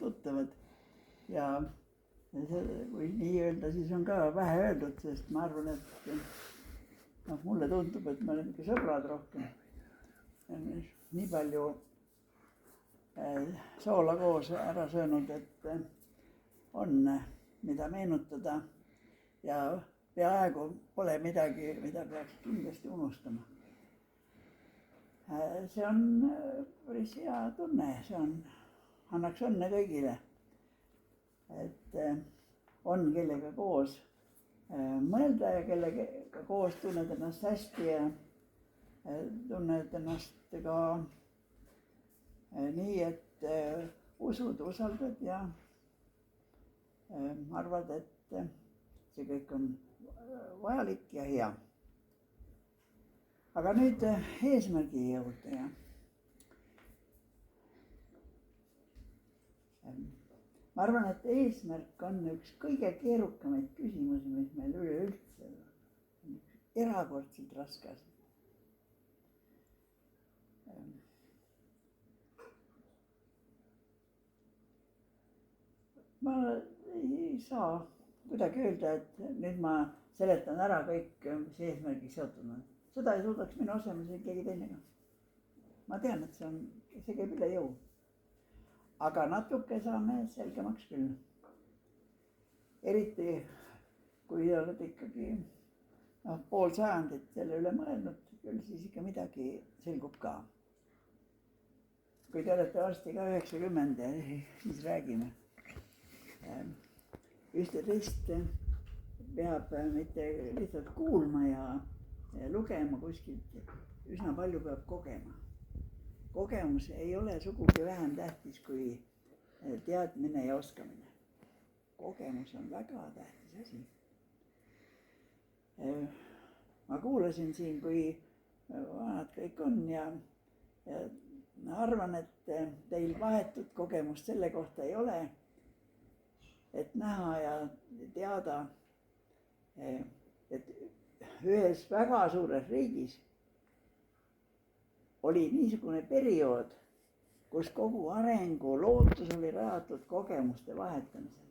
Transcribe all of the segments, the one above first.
tuttavad ja kui nii öelda, siis on ka vähe öeldud, sest ma arvan, et mulle tundub, et me oleme ikka sõbrad rohkem. Nii palju soola koos ära söönud, et on mida meenutada ja peaaegu pole midagi, mida peaks kindlasti unustama. See on päris hea tunne, annaks õnne kõigile, et on kellega koos mõelda ja kellega koos tunned ennast hästi ja tunned ennast ka nii, et usud, usaldad ja arvad, et see kõik on vajalik ja hea. Aga nüüd eesmärgi juurde. Ma arvan, et eesmärk on üks kõige keerukamaid küsimusi, mis meil üleüldse on. Erakordselt raske asi. Ma ei saa kuidagi öelda, et nüüd ma seletan ära kõik, mis eesmärgi seotud on. Seda ei suudaks minu asemel keegi teine ka. Ma tean, et see käib üle jõu. Aga natuke saame selgemaks küll. Eriti, kui oled ikkagi pool sajandit selle üle mõelnud, küll siis ikka midagi selgub ka. Kui te olete varsti ka 90, siis räägime. Ühte-teist peab mitte lihtsalt kuulma ja lugema kuskilt, üsna palju peab kogema. Kogemus ei ole sugugi vähem tähtis kui teadmine ja oskamine. Kogemus on väga tähtis asi. Ma kuulasin siin, kui vanad kõik on ja arvan, et teil vahetut kogemust selle kohta ei ole, et näha ja teada, et ühes väga suures riigis oli niisugune periood, kus kogu arengu lootus oli rajatud kogemuste vahetamisele.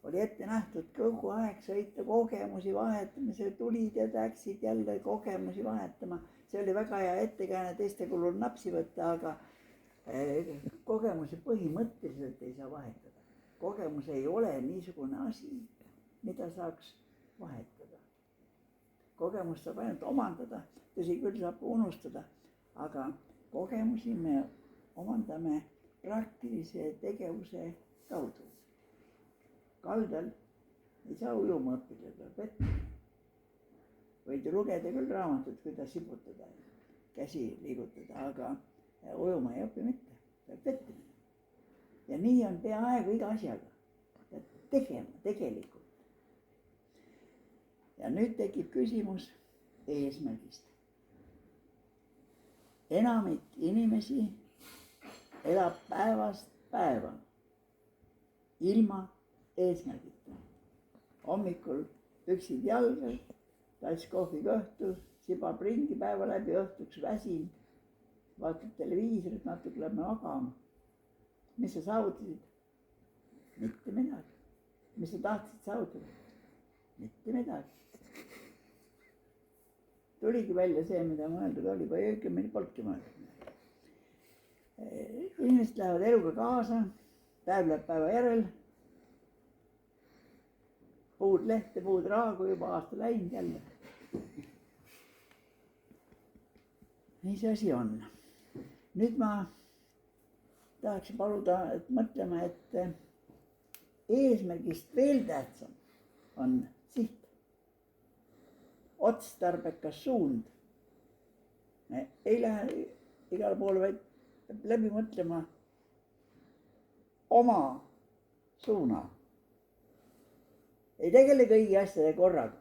Oli ette nähtud kogu aeg sõita kogemusi vahetamisele, tulid ja läksid jälle kogemusi vahetama. See oli väga hea ettekääne teiste kulul napsi võtta, aga kogemusi põhimõtteliselt ei saa vahetada. Kogemus ei ole niisugune asi, mida saaks vahetada. Kogemust saab ainult omandada, tõsi küll saab unustada, aga kogemusi me omandame praktilise tegevuse kaudu. Kaldal ei saa ujuma õppida, peab vette. Võid lugeda küll raamatut, kuidas siputada, käsi liigutada, aga ujuma ei õpi mitte, peab vette. Ja nii on peaaegu iga asjaga. Peab tegema tegelikult. Ja nüüd tekib küsimus eesmärgist. Enamik inimesi elab päevast päeva ilma eesmärgita. Hommikul püksid jalga, tass kohvi kõhtu, sibab ringi päeva läbi, õhtuks väsin, vaatab televiisorit, natuke läbi magama. Mis sa saavutasid? Mitte midagi. Mis sa tahtsid saavutada? Mitte midagi. Tuligi välja see, mida mõeldud oli, või õigemini polnudki mõeldud. Inimesed lähevad eluga kaasa, päev läheb päeva järel, puud lehte, puud raagu, juba aasta läinud jälle. Nii see asi on. Nüüd ma tahaks paluda, et mõtleme, et eesmärgist veel tähtsam on siht. Otstarbekas suund. Me ei lähe igale poole, vaid peab läbi mõtlema oma suuna. Ei tegele kõigi asjade korraga.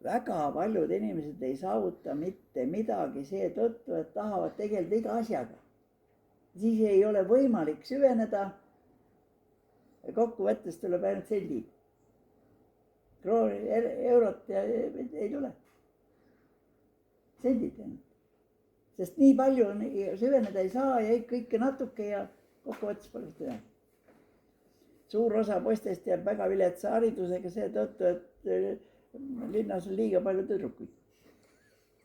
Väga paljud inimesed ei saavuta mitte midagi seetõttu, et tahavad tegeleda iga asjaga. Siis ei ole võimalik süveneda ja kokkuvõttes tuleb ainult sendid. Eurot ja ei tule. Sendid ainult. Sest nii palju süveneda ei saa ja kõike natuke ja kokkuvõttes pole seda. Suur osa poistest jääb väga viletsa haridusega seetõttu, et linnas on liiga palju tüdrukuid.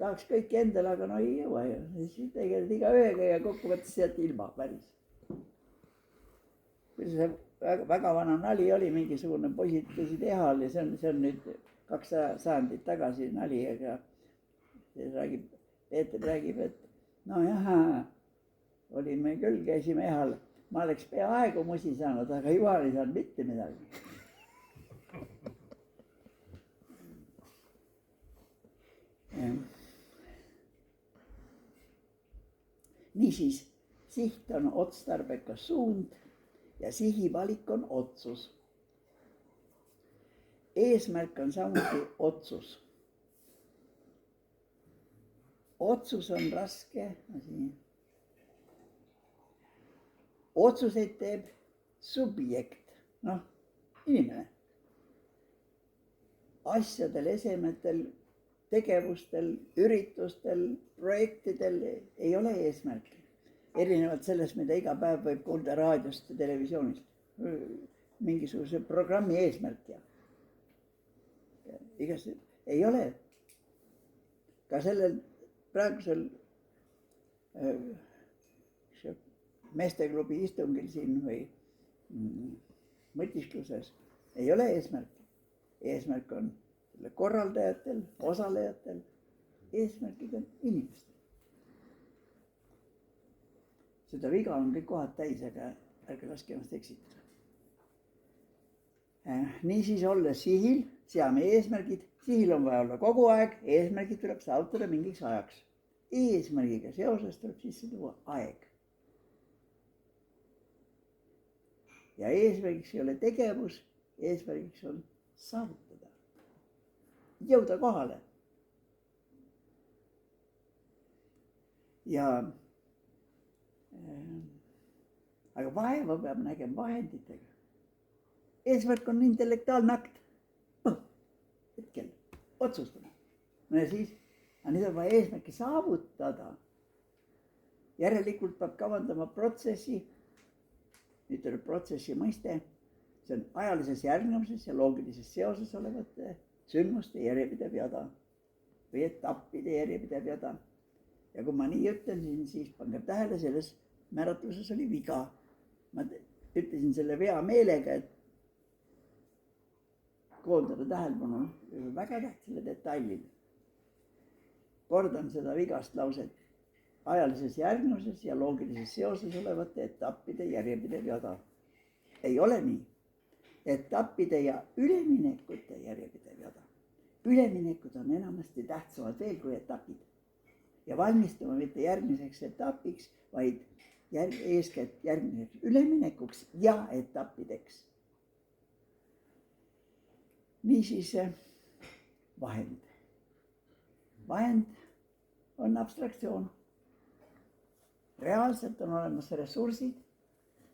Tahaks kõiki endale, aga no ei jõua ju. Siis tegeled iga ühega ja kokkuvõttes sealt ilma päris. Kui see väga vana nali oli, mingisugune poisid käisid ehal ja see on nüüd 200 sajandit tagasi nali, aga Peeter räägib, et no jah, olime küll, käisime ehal. Ma oleks peaaegu musi saanud, aga Juhan ei saanud mitte midagi. Niisiis, siht on otstarbekas suund ja sihivalik on otsus. Eesmärk on samuti otsus. Otsus on raske asi. Otsuseid teeb subjekt, inimene. Asjadel, esemetel, tegevustel, üritustel, projektidel ei ole eesmärki. Erinevalt sellest, mida iga päev võib kuulda raadiost ja televisioonist. Mingisuguse programmi eesmärk ja igast ei ole. Ka sellel praegusel meesteklubi istungil siin või mõtiskluses ei ole eesmärki. Eesmärk on korraldajatel, osalejatel, eesmärgid on inimestel. Seda viga on kõik kohad täis, aga ärge laske ennast eksitada. Niisiis olles sihil, seame eesmärgid, sihil on vaja olla kogu aeg, eesmärgid tuleb saavutada mingiks ajaks. Eesmärgiga seoses tuleb sisse tuua aeg. Ja eesmärgiks ei ole tegevus, eesmärgiks on saavutada. Jõuda kohale. Aga vaeva peab nägema vahenditega. Eesmärk on intellektuaalne akt. Hetkel otsustama. Ja siis, nüüd on vaja eesmärki saavutada. Järelikult peab kavandama protsessi. Nüüd tuleb protsessi mõiste. See on ajalises järgnevuses ja loogilises seoses olevate sündmuste järjepidev jada või etappide järjepidev jada. Ja kui ma nii ütlen, siis pange tähele, selles määratluses oli viga. Ma ütlesin selle vea meelega, et koondada tähelepanu väga tähtsale detailile. Kordan seda vigast lauset. Ajalises järgnevuses ja loogilises seoses olevate etappide järjepidev jada. Ei ole nii. Etappide ja üleminekute järjepidev jada. Üleminekud on enamasti tähtsamad veel kui etapid. Ja valmistama mitte järgmiseks etapiks, vaid eeskätt järgmiseks üleminekuks ja etappideks. Niisiis vahend. Vahend on abstraktsioon. Reaalselt on olemas ressursid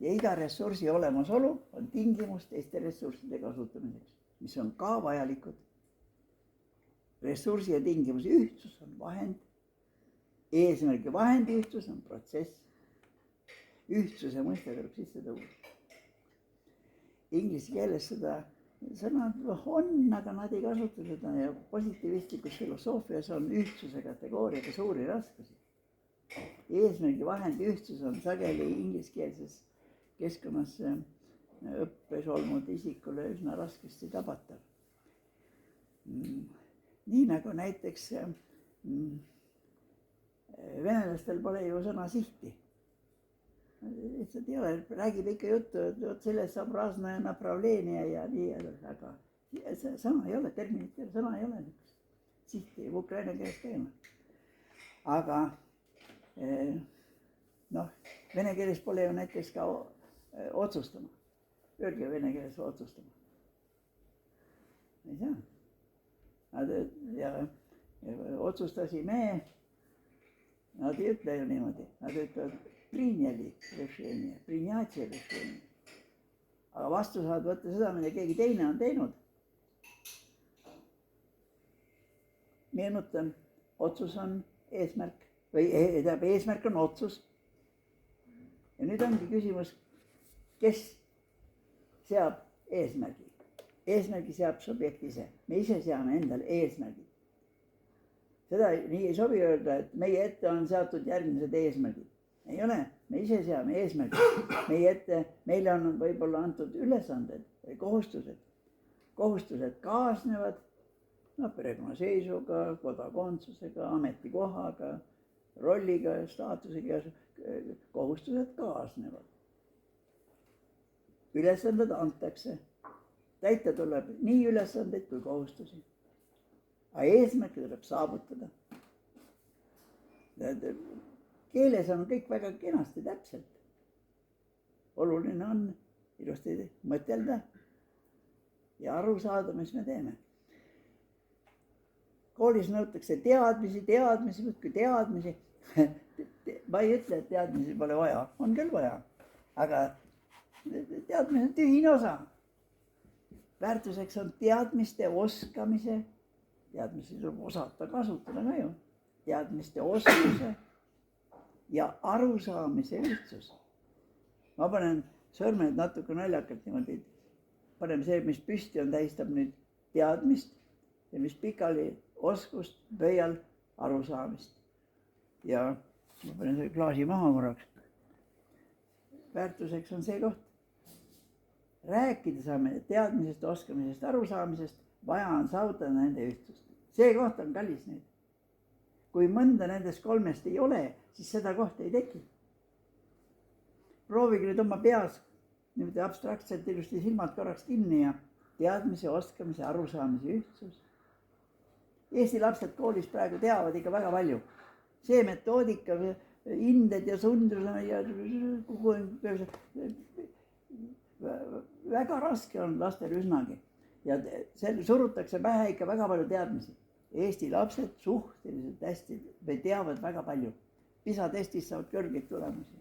ja iga ressursi olemasolu on tingimus teiste ressursside kasutamiseks, mis on ka vajalikud. Ressursi ja tingimuse ühtsus on vahend. Eesmärgi vahendi ühtsus on protsess. Ühtsuse mõiste tuleb sisse tuua. Inglise keeles seda sõna on, aga nad ei kasuta seda ja positiivistlikus filosoofias on ühtsuse kategooriaga suuri raskusi. Eesmärgi vahendi ühtsus on sageli ingliskeelses keskkonnas õppes olnud isikule üsna raskesti tabatav. Nii nagu näiteks venelastel pole ju sõna sihti. Lihtsalt ei ole, räägib ikka juttu, et sellest saab raznaja napravleenija ja nii edasi, aga sõna ei ole, terminit ei ole, sõna ei ole. Sihti juba ukraina keeles käima. Aga vene keeles pole ju näiteks ka otsustama. Öelge vene keeles otsustama. Ei saa. Ja otsustasime, nad ei ütle ju niimoodi. Nad ütlevad priinyali решение, принятие решение. Aga vastu saad võtta seda, mida keegi teine on teinud. Meenutan, otsus on eesmärk. Või eesmärk on otsus. ja nüüd ongi küsimus, kes seab eesmärgi. Eesmärgi seab subjekt ise, me ise seame endale eesmärgid. Seda nii ei sobi öelda, et meie ette on seatud järgmised eesmärgid. Ei ole, me ise seame eesmärgid. Meie ette, meile on võib-olla antud ülesanded või kohustused. Kohustused kaasnevad perekonnaseisuga, kodakondsusega, ametikohaga, rolliga, staatusega, kohustused kaasnevad. Ülesanded antakse. Täita tuleb nii ülesandeid kui kohustusi. Aga eesmärki tuleb saavutada. Keeles on kõik väga kenasti täpselt. Oluline on ilusti mõtelda ja aru saada, mis me teeme. Koolis nõutakse teadmisi, muudkui teadmisi. Ma ei ütle, et teadmisi pole vaja, on küll vaja. Aga teadmine on tühine osa. Väärtuseks on teadmiste oskamise. Teadmisi tuleb osata kasutada ka ju. Teadmiste oskuse ja arusaamise ühtsus. Ma panen sõrmed natuke naljakalt niimoodi. Paneme see, mis püsti on, tähistab nüüd teadmist ja mis pikali oskust, pöial arusaamist. Ja ma panen selle klaasi maha korraks. Väärtuseks on see koht. Rääkida saame teadmisest, oskamisest, arusaamisest, vaja on saavutada nende ühtsust. See koht on kallis nüüd. Kui mõnda nendest kolmest ei ole, siis seda kohta ei teki. Proovige nüüd oma peas niimoodi abstraktselt ilusti silmad korraks kinni ja teadmise, oskamise, arusaamise ühtsus. Eesti lapsed koolis praegu teavad ikka väga palju. See metoodika, hinded ja sundus ja väga raske on lastel üsnagi. Ja surutakse pähe ikka väga palju teadmisi. Eesti lapsed suhteliselt hästi teavad väga palju. PISA testis saavad kõrgeid tulemusi.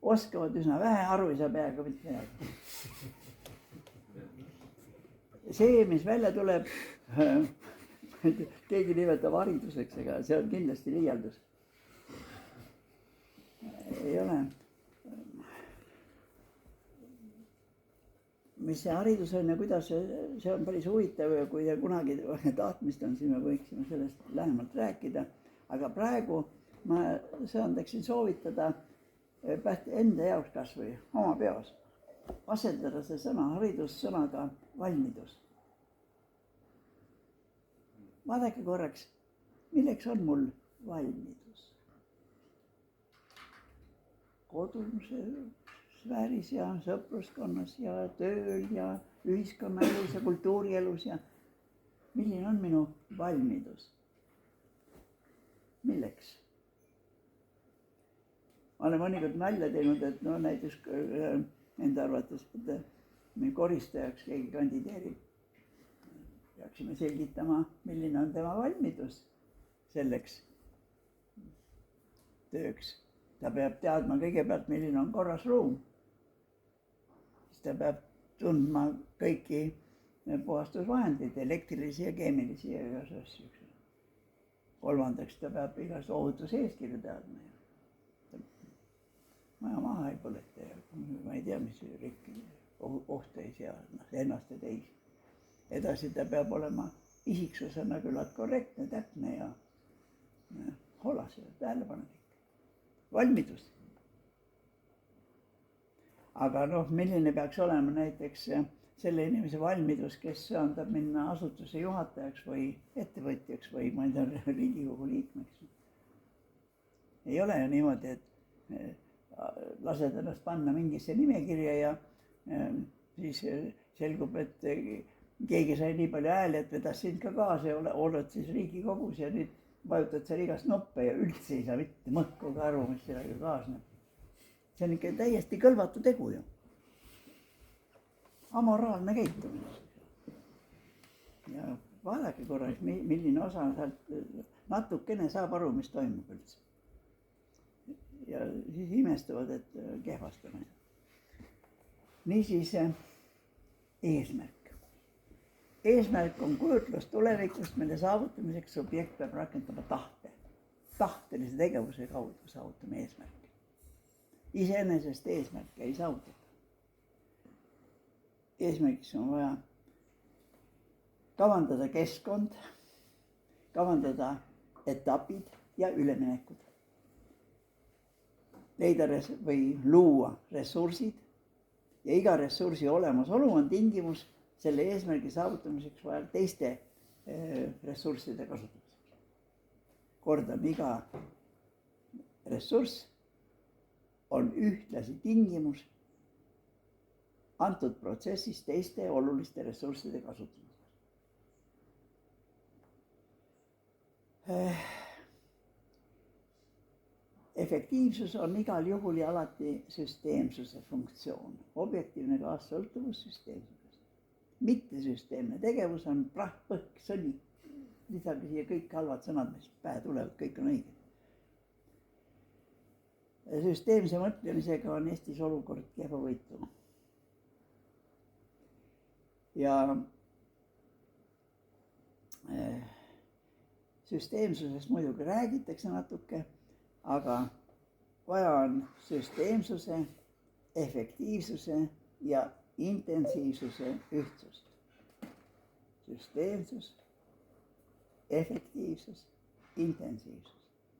Oskavad üsna vähe, aru ei saa peaaegu mitte midagi. See, mis välja tuleb, keegi nimetab hariduseks, ega see on kindlasti liialdus. Ei ole. Mis see haridus on ja kuidas see on päris huvitav ja kui kunagi tahtmist on, siis me võiksime sellest lähemalt rääkida. Aga praegu ma saandaksin soovitada enda jaoks kas või oma peos asendada see sõna haridus sõnaga valmidus. Vaadake korraks, milleks on mul valmidus? Kodus sfääris ja sõpruskonnas ja tööl ja ühiskonnaelus ja kultuurielus ja milline on minu valmidus? Milleks? Ma olen mõnikord nalja teinud, et näiteks enda arvates, et koristajaks keegi kandideerib. Peaksime selgitama, milline on tema valmidus selleks tööks. Ta peab teadma kõigepealt, milline on korras ruum. Siis ta peab tundma kõiki puhastusvahendeid, elektrilisi ja keemilisi ja igas asju. Kolmandaks ta peab igast ohutuseeskirju teadma. Maja maha ei põleta ja ma ei tea, mis ohtu ei sea ennast ja teisi. Edasi ta peab olema isiksusena küllalt korrektne, täpne ja holas ja tähelepanelik. Valmidus. Aga milline peaks olema näiteks selle inimese valmidus, kes söandab minna asutuse juhatajaks või ettevõtjaks või ma ei tea, Riigikogu liikmeks. Ei ole ju niimoodi, et lased ennast panna mingisse nimekirja ja siis selgub, et keegi sai nii palju hääli, et vedas sind ka kaasa ja oled siis Riigikogus ja nüüd vajutad seal igast noppe ja üldse ei saa mitte mõhku ka aru, mis sellega kaasneb. See on ikka täiesti kõlvatu tegu ju. Amoraalne käitumine. Ja vaadake korraks, milline osa sealt natukene saab aru, mis toimub üldse. Ja siis imestavad, et kehvastame. Niisiis eesmärk. Eesmärk on kujutlus tulevikust, mille saavutamiseks subjekt peab rakendama tahte. tahtelise tegevuse kaudu saavutame eesmärki. Iseenesest eesmärki ei saavutata. Eesmärgiks on vaja kavandada keskkond, kavandada etapid ja üleminekud. Leida või luua ressursid ja iga ressursi olemasolu on tingimus selle eesmärgi saavutamiseks vaja teiste ressursside kasutamiseks. Kordame, iga ressurss on ühtlasi tingimus antud protsessis teiste oluliste ressursside kasutamiseks. Efektiivsus on igal juhul ja alati süsteemsuse funktsioon, objektiivne kaassõltuvus süsteemsusest. Mittesüsteemne tegevus on prahk-põhk, sõni. Lisage siia kõik halvad sõnad, mis pähe tulevad, kõik on õiged. Süsteemse mõtlemisega on Eestis olukord kehvavõitu. Ja süsteemsusest muidugi räägitakse natuke, aga vaja on süsteemsuse, efektiivsuse ja intensiivsuse ühtsust. Süsteemsus, efektiivsus, intensiivsus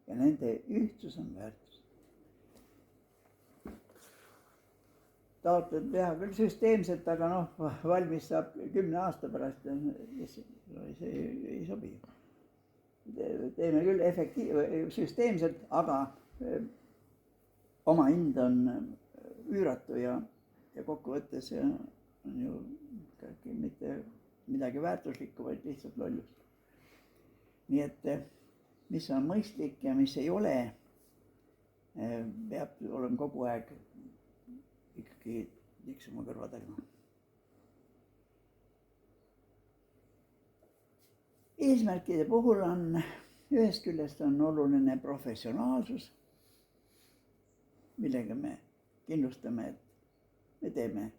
ja nende ühtsus on väärtus. Taotled teha küll süsteemselt, aga valmis saab 10 aasta pärast, see ei sobi. Teeme küll süsteemselt, aga oma hind on üüratu ja kokkuvõttes on ju mitte midagi väärtuslikku, vaid lihtsalt lollust. Nii et mis on mõistlik ja mis ei ole, peab olema kogu aeg ikkagi tiksuma kõrvadega. Eesmärkide puhul on ühest küljest on oluline professionaalsus, millega me kindlustame, et me teeme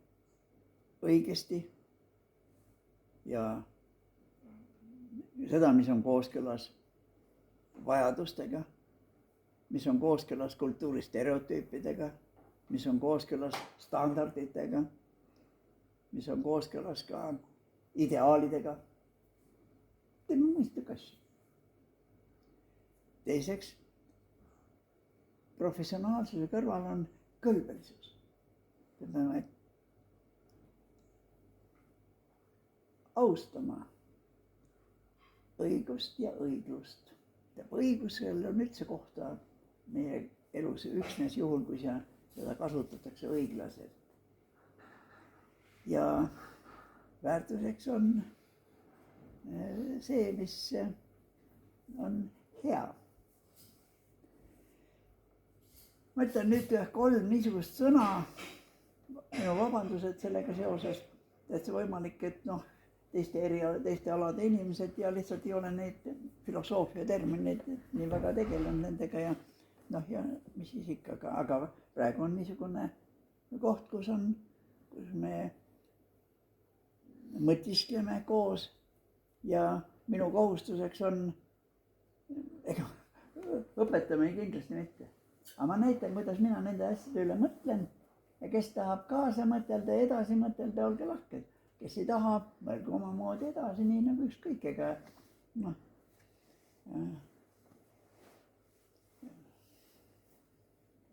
õigesti ja seda, mis on kooskõlas vajadustega, mis on kooskõlas kultuuristereotüüpidega, mis on kooskõlas standarditega, mis on kooskõlas ka ideaalidega. Teeme mõistlik asju. Teiseks, professionaalsuse kõrval on kõlbelisus. Me peame austama õigust ja õiglust. Õigusel on üldse kohta meie elus üksnes juhul, kui seda kasutatakse õiglaselt. Ja väärtuseks on see, mis on hea. Ma ütlen nüüd 3 niisugust sõna, minu vabandused sellega seoses, et see võimalik, et teiste alade inimesed ja lihtsalt ei ole neid filosoofia termineid nii väga tegelenud nendega ja mis siis ikka, aga praegu on niisugune koht, kus me mõtiskleme koos ja minu kohustuseks on, õpetame kindlasti mitte, aga ma näitan, kuidas mina nende asjade üle mõtlen ja kes tahab kaasa mõtelda ja edasi mõtelda, olge lahked. Kes ei taha, mõelge omamoodi edasi, nii nagu ükskõik, ega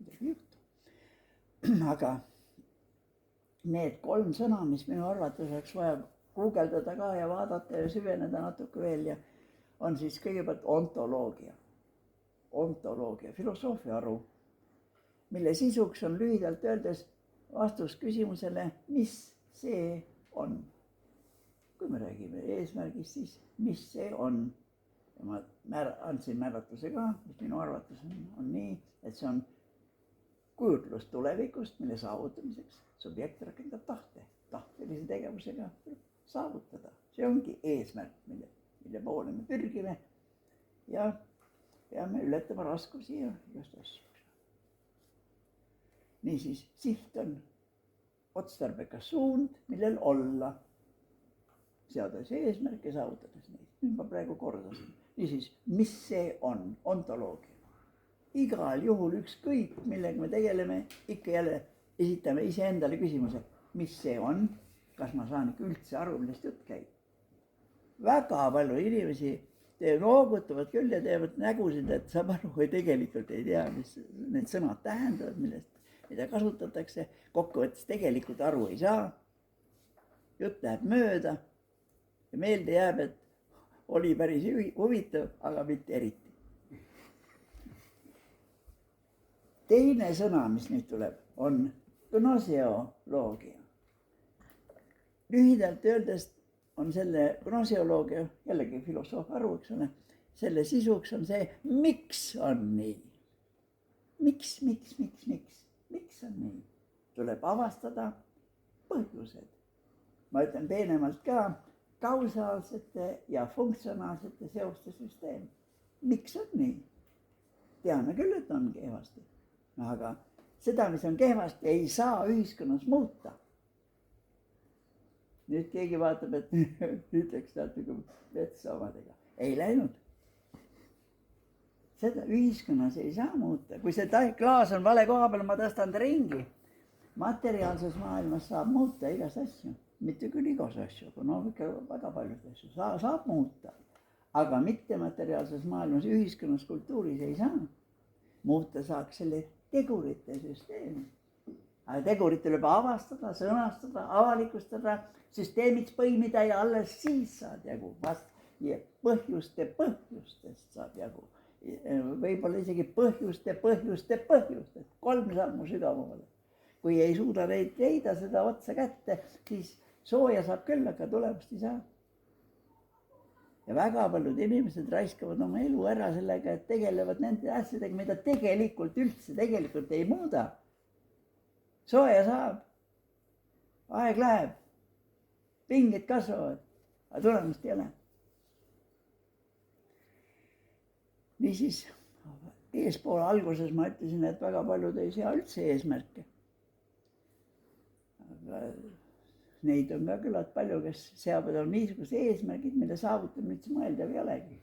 midagi juhtu. Aga need 3 sõna, mis minu arvates oleks vaja guugeldada ka ja vaadata ja süveneda natuke veel ja on siis kõigepealt ontoloogia. Ontoloogia, filosoofia aru, mille sisuks on lühidalt öeldes vastus küsimusele, mis see on. Kui me räägime eesmärgist, siis mis see on? Ja ma andsin määratluse ka, mis minu arvates on nii, et see on kujutlus tulevikust, mille saavutamiseks subjekt rakendab tahtelise tegevusega saavutada. See ongi eesmärk, mille poole me pürgime ja peame ületama raskusi ja just asju. Niisiis, siht on otstarbekas suund, millel olla, seades eesmärke, saavutades neid. Nüüd ma praegu kordasin. Niisiis, mis see on? Ontoloogia. igal juhul ükskõik, millega me tegeleme, ikka jälle esitame iseendale küsimuse, mis see on, kas ma saan ikka üldse aru, millest jutt käib. Väga palju inimesi noogutavad küll ja teevad nägusid, et saab aru, või tegelikult ei tea, mis need sõnad tähendavad, mida kasutatakse. Kokkuvõttes tegelikult aru ei saa. Jutt läheb mööda ja meelde jääb, et oli päris huvitav, aga mitte eriti. Teine sõna, mis nüüd tuleb, on gnoseoloogia. Lühidalt öeldes on selle gnoseoloogia, jällegi filosoof aru, eks ole, selle sisuks on see, miks on nii. Miks on nii? Tuleb avastada põhjused. Ma ütlen peenemalt ka, kausaalsete ja funktsionaalsete seoste süsteem. Miks on nii? Teame küll, et on kehvasti. Aga seda, mis on kehvasti, ei saa ühiskonnas muuta. Nüüd keegi vaatab, et ütleks natuke vetsa omadega. Ei läinud. Seda ühiskonnas ei saa muuta. Kui see klaas on vale koha peal, ma tõstan ta ringi. Materiaalses maailmas saab muuta igas asju. Mitte küll igas asju, aga ikka väga paljud asju saab muuta. Aga mitte materiaalses maailmas, ühiskonnas, kultuuris ei saa. Muuta saaks selle tegurite süsteemi. Aga tegurid tuleb avastada, sõnastada, avalikustada, süsteemiks põimida ja alles siis saad jagu. Põhjustest saab jagu. Võib-olla isegi põhjuste. 3 sammu sügavamale. Kui ei suuda neid leida seda otsa kätte, siis sooja saab küll, aga tulemust ei saa. Ja väga paljud inimesed raiskavad oma elu ära sellega, et tegelevad nende asjadega, mida tegelikult ei muuda. Sooja saab, aeg läheb, pinged kasvavad, aga tulemust ei ole. Niisiis, eespool alguses ma ütlesin, et väga paljud ei sea üldse eesmärke. Aga neid on ka küllalt palju, kes seavad on niisugused eesmärgid, mille saavutamine üldse mõeldav ei olegi.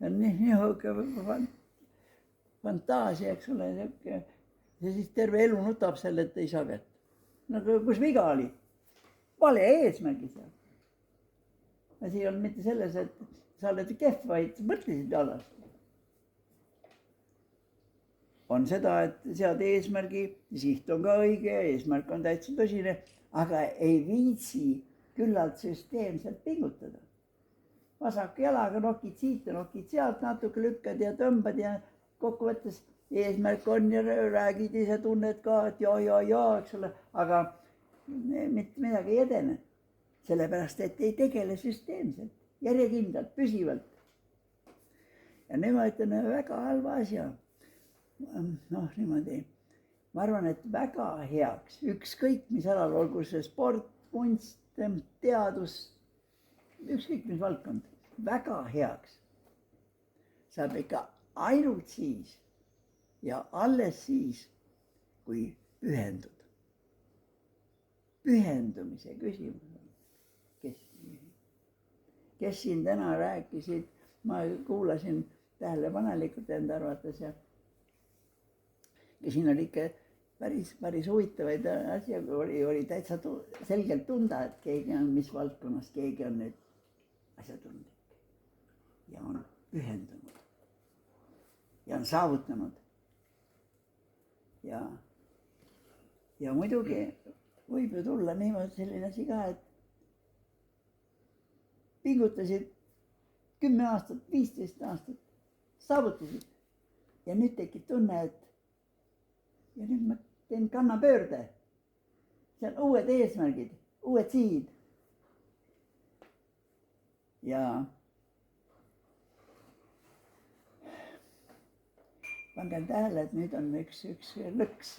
On nii fantaasia, eks ole, ja siis terve elu nutab selle, et ei saa kätte. No kus viga oli? Vale eesmärgi seal. Asi on mitte selles, et sa oled kehv, vaid mõtlesid alasti. On seda, et sead eesmärgi, siht on ka õige, eesmärk on täitsa tõsine, aga ei viitsi küllalt süsteemselt pingutada. Vasak jalaga nokid siit ja nokid sealt, natuke lükkad ja tõmbad ja kokkuvõttes eesmärk on ja räägid ise tunned ka, et ja, eks ole, aga mitte midagi ei edene. Sellepärast, et ei tegele süsteemselt, järjekindlalt, püsivalt. Ja nüüd ma ütlen väga halva asja. Niimoodi. Ma arvan, et väga heaks, ükskõik mis alal, olgu see sport, kunst, teadus, ükskõik mis valdkond, väga heaks saab ikka ainult siis ja alles siis, kui pühenduda. Pühendumise küsimus on. Kes siin täna rääkisid, ma kuulasin tähelepanelikult enda arvates ja siin oli ikka päris huvitavaid asja, oli täitsa selgelt tunda, et keegi on mis valdkonnas, keegi on nüüd asjatundlik ja on pühendunud ja on saavutanud. Ja muidugi võib ju tulla niimoodi selline asi ka, et pingutasid 10 aastat, 15 aastat, saavutasid ja nüüd tekib tunne, et ja nüüd ma teen kannapöörde. See on uued eesmärgid, uued sihid. Ja pange tähele, et nüüd on üks lõks.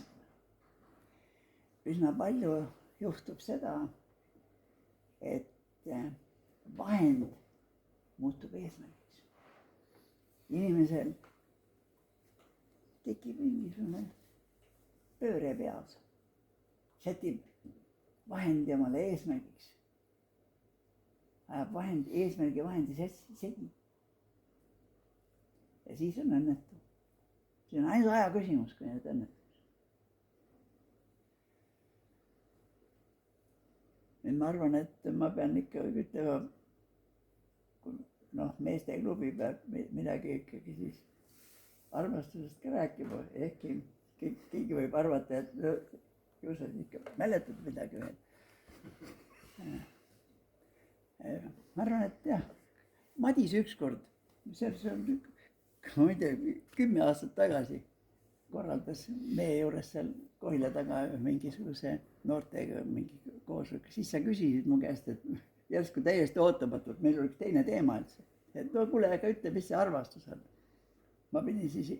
Üsna palju juhtub seda, et vahend muutub eesmärgiks. Inimesel tekib mingisugune pööre peas. Sätib vahendi omale eesmärgiks. Ajab eesmärgi vahendi segi. Ja siis on õnnetu. see on ainult aja küsimus, kui need õnnetusi. nüüd ma arvan, et ma pean ikka ütlema, noh, meesteklubi peab midagi ikkagi siis armastusest ka rääkima, ehkki keegi võib arvata, et ju sa ikka mäletad midagi veel. Ma arvan, et jah, Madis ükskord, see on, ma ei tea, 10 aastat tagasi korraldas meie juures seal Kohila taga mingisuguse noortega mingi koosolek. Siis sa küsisid mu käest, et järsku täiesti ootamatult, meil oli üks teine teema üldse. Et no kuule, aga ütle, mis see armastus on. Ma pidin siis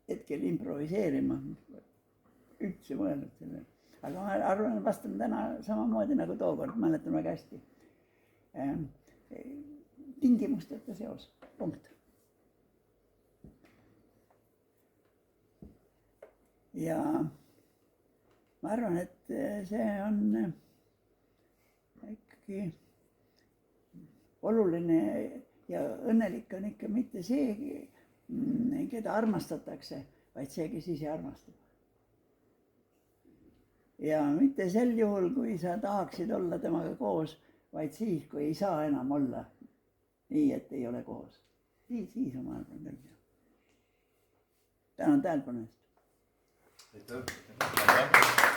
hetkel improviseerima, üldse mõelnud selle. Aga ma arvan, vastan täna samamoodi nagu tookord, mäletan väga hästi. Tingimusteta seos, punkt. Ja ma arvan, et see on ikkagi oluline ja õnnelik on ikka mitte see, keda armastatakse, vaid see, kes ise armastab. Ja mitte sel juhul, kui sa tahaksid olla temaga koos, vaid siis, kui ei saa enam olla nii, et ei ole koos. Siis on ma arvan küll. Tänan tähelepanu eest. Aitäh!